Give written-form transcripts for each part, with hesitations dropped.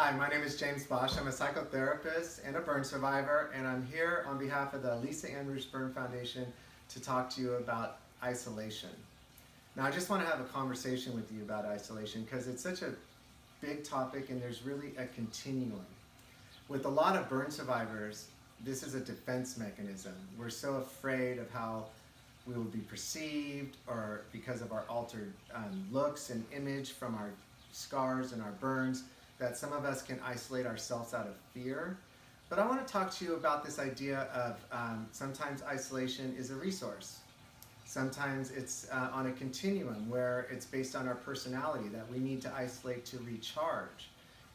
Hi, my name is James Bosch. I'm a psychotherapist and a burn survivor, and I'm here on behalf of the Lisa Ann Roos Burn Foundation to talk to you about isolation. Now, I just want to have a conversation with you about isolation because it's such a big topic and there's really a continuum. With a lot of burn survivors, this is a defense mechanism. We're so afraid of how we will be perceived, or because of our altered looks and image from our scars and our burns, that some of us can isolate ourselves out of fear. But I want to talk to you about this idea of sometimes isolation is a resource. Sometimes it's on a continuum where it's based on our personality, that we need to isolate to recharge.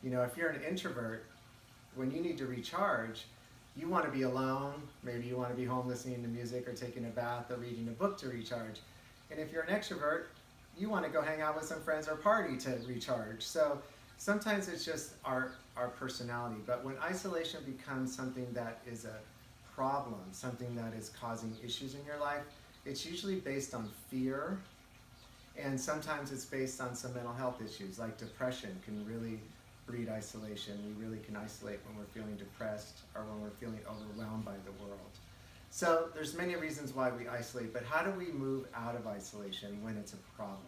You know, if you're an introvert, when you need to recharge, you want to be alone. Maybe you want to be home listening to music or taking a bath or reading a book to recharge. And if you're an extrovert, you want to go hang out with some friends or party to recharge. So sometimes it's just our personality. But when isolation becomes something that is a problem, something that is causing issues in your life, it's usually based on fear, and sometimes it's based on some mental health issues, like depression can really breed isolation. We really can isolate when we're feeling depressed or when we're feeling overwhelmed by the world. So there's many reasons why we isolate, but how do we move out of isolation when it's a problem?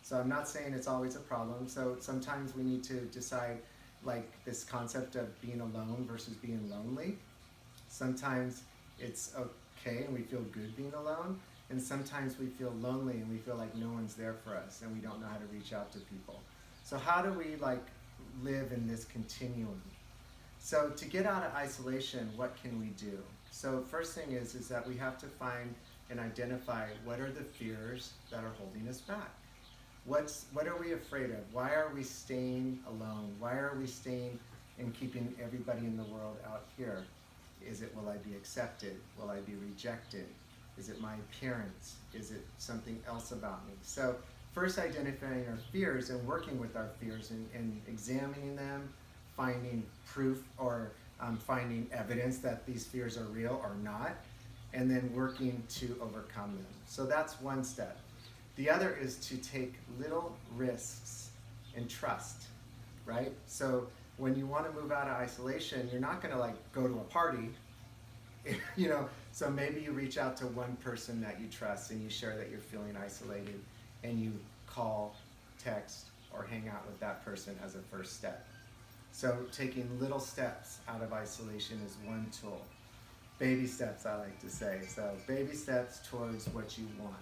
So I'm not saying it's always a problem. So sometimes we need to decide, like this concept of being alone versus being lonely. Sometimes it's okay and we feel good being alone, and sometimes we feel lonely and we feel like no one's there for us and we don't know how to reach out to people. So how do we live in this continuum? So to get out of isolation, what can we do? So first thing is that we have to find and identify what are the fears that are holding us back. What are we afraid of? Why are we staying alone? Why are we staying and keeping everybody in the world out here? Is it, will I be accepted? Will I be rejected? Is it my appearance? Is it something else about me? So first, identifying our fears and working with our fears and examining them, finding proof or finding evidence that these fears are real or not, and then working to overcome them. So that's one step. The other is to take little risks and trust, right? So when you want to move out of isolation, you're not going to go to a party, you know, so maybe you reach out to one person that you trust and you share that you're feeling isolated, and you call, text, or hang out with that person as a first step. So taking little steps out of isolation is one tool. Baby steps, I like to say. So baby steps towards what you want.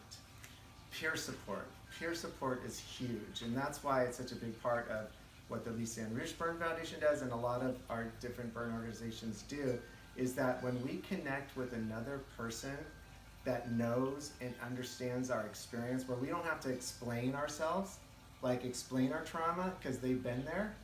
Peer support. Peer support is huge, and that's why it's such a big part of what the Lisa Ann Roos Burn Foundation does, and a lot of our different burn organizations do, is that when we connect with another person that knows and understands our experience, where we don't have to explain ourselves, explain our trauma, because they've been there,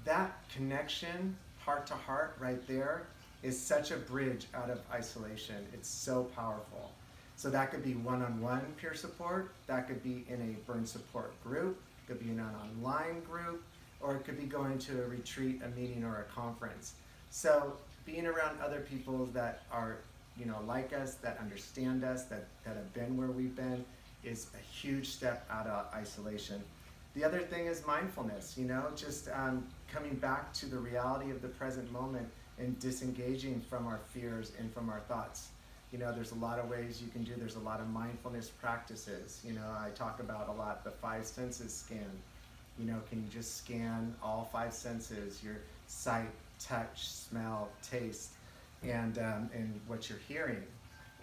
that connection, heart to heart right there, is such a bridge out of isolation. It's so powerful. So that could be one-on-one peer support, that could be in a burn support group, it could be in an online group, or it could be going to a retreat, a meeting, or a conference. So being around other people that are like us, that understand us, that have been where we've been, is a huge step out of isolation. The other thing is mindfulness, just coming back to the reality of the present moment and disengaging from our fears and from our thoughts. There's a lot of ways you can do, there's a lot of mindfulness practices. I talk about a lot the 5 senses scan. Can you just scan all 5 senses, your sight, touch, smell, taste, and what you're hearing?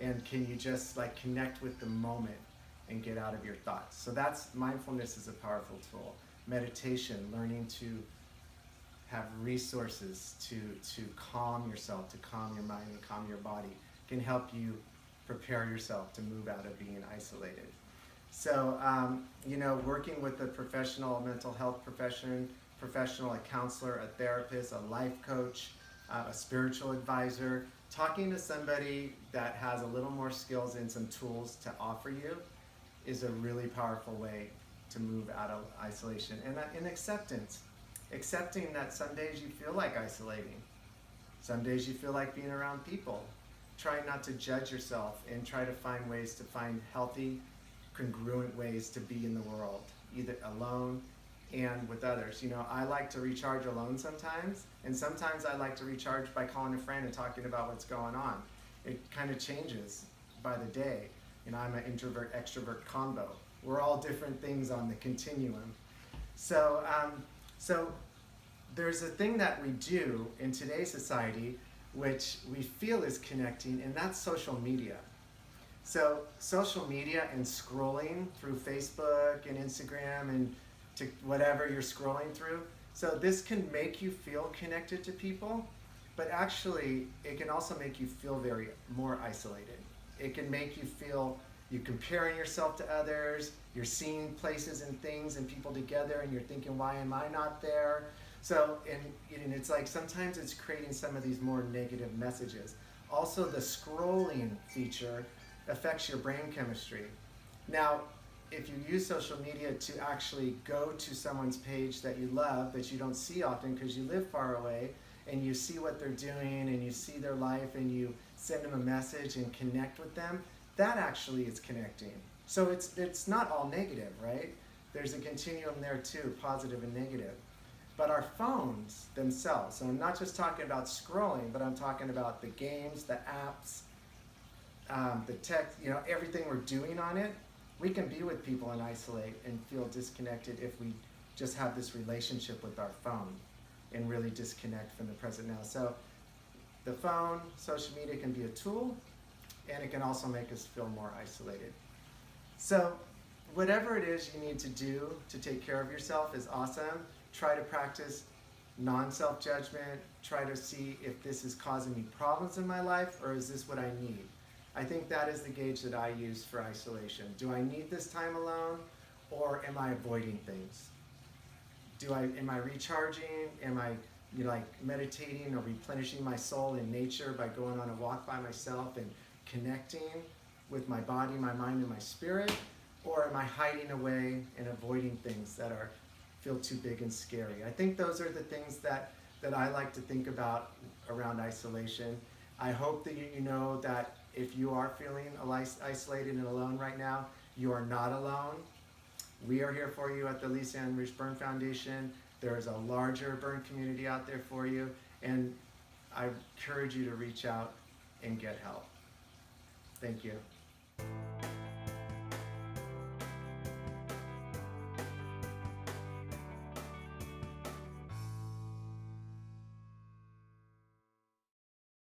And can you just connect with the moment and get out of your thoughts? So that's, mindfulness is a powerful tool. Meditation, learning to have resources to calm yourself, to calm your mind and calm your body, can help you prepare yourself to move out of being isolated. So, working with a professional, mental health professional, a counselor, a therapist, a life coach, a spiritual advisor, talking to somebody that has a little more skills and some tools to offer you is a really powerful way to move out of isolation. And acceptance. Accepting that some days you feel like isolating. Some days you feel like being around people. Try not to judge yourself and try to find ways to find healthy, congruent ways to be in the world, either alone and with others. You know, I like to recharge alone sometimes, and sometimes I like to recharge by calling a friend and talking about what's going on. It kind of changes by the day. You know, I'm an introvert extrovert combo. We're all different things on the continuum. So there's a thing that we do in today's society which we feel is connecting, and that's social media. So social media and scrolling through Facebook and Instagram and to whatever you're scrolling through. So this can make you feel connected to people, but actually it can also make you feel very more isolated. It can make you feel you're comparing yourself to others, you're seeing places and things and people together and you're thinking, why am I not there? So, and it's like sometimes it's creating some of these more negative messages. Also, the scrolling feature affects your brain chemistry. Now, if you use social media to actually go to someone's page that you love, that you don't see often because you live far away, and you see what they're doing and you see their life and you send them a message and connect with them, that actually is connecting. So it's not all negative, right? There's a continuum there too, positive and negative. But our phones themselves, so I'm not just talking about scrolling, but I'm talking about the games, the apps, the tech, you know, everything we're doing on it. We can be with people and isolate and feel disconnected if we just have this relationship with our phone and really disconnect from the present now. So the phone, social media can be a tool, and it can also make us feel more isolated. So whatever it is you need to do to take care of yourself is awesome. Try to practice non-self-judgment. Try to see if this is causing me problems in my life or is this what I need. I think that is the gauge that I use for isolation. Do I need this time alone, or am I avoiding things? Am I recharging? Am I like meditating or replenishing my soul in nature by going on a walk by myself and connecting with my body, my mind, and my spirit? Or am I hiding away and avoiding things that feel too big and scary? I think those are the things that I like to think about around isolation. I hope that you know that if you are feeling isolated and alone right now, you are not alone. We are here for you at the Lisa Ann Roosh Burn Foundation. There is a larger burn community out there for you, and I encourage you to reach out and get help. Thank you.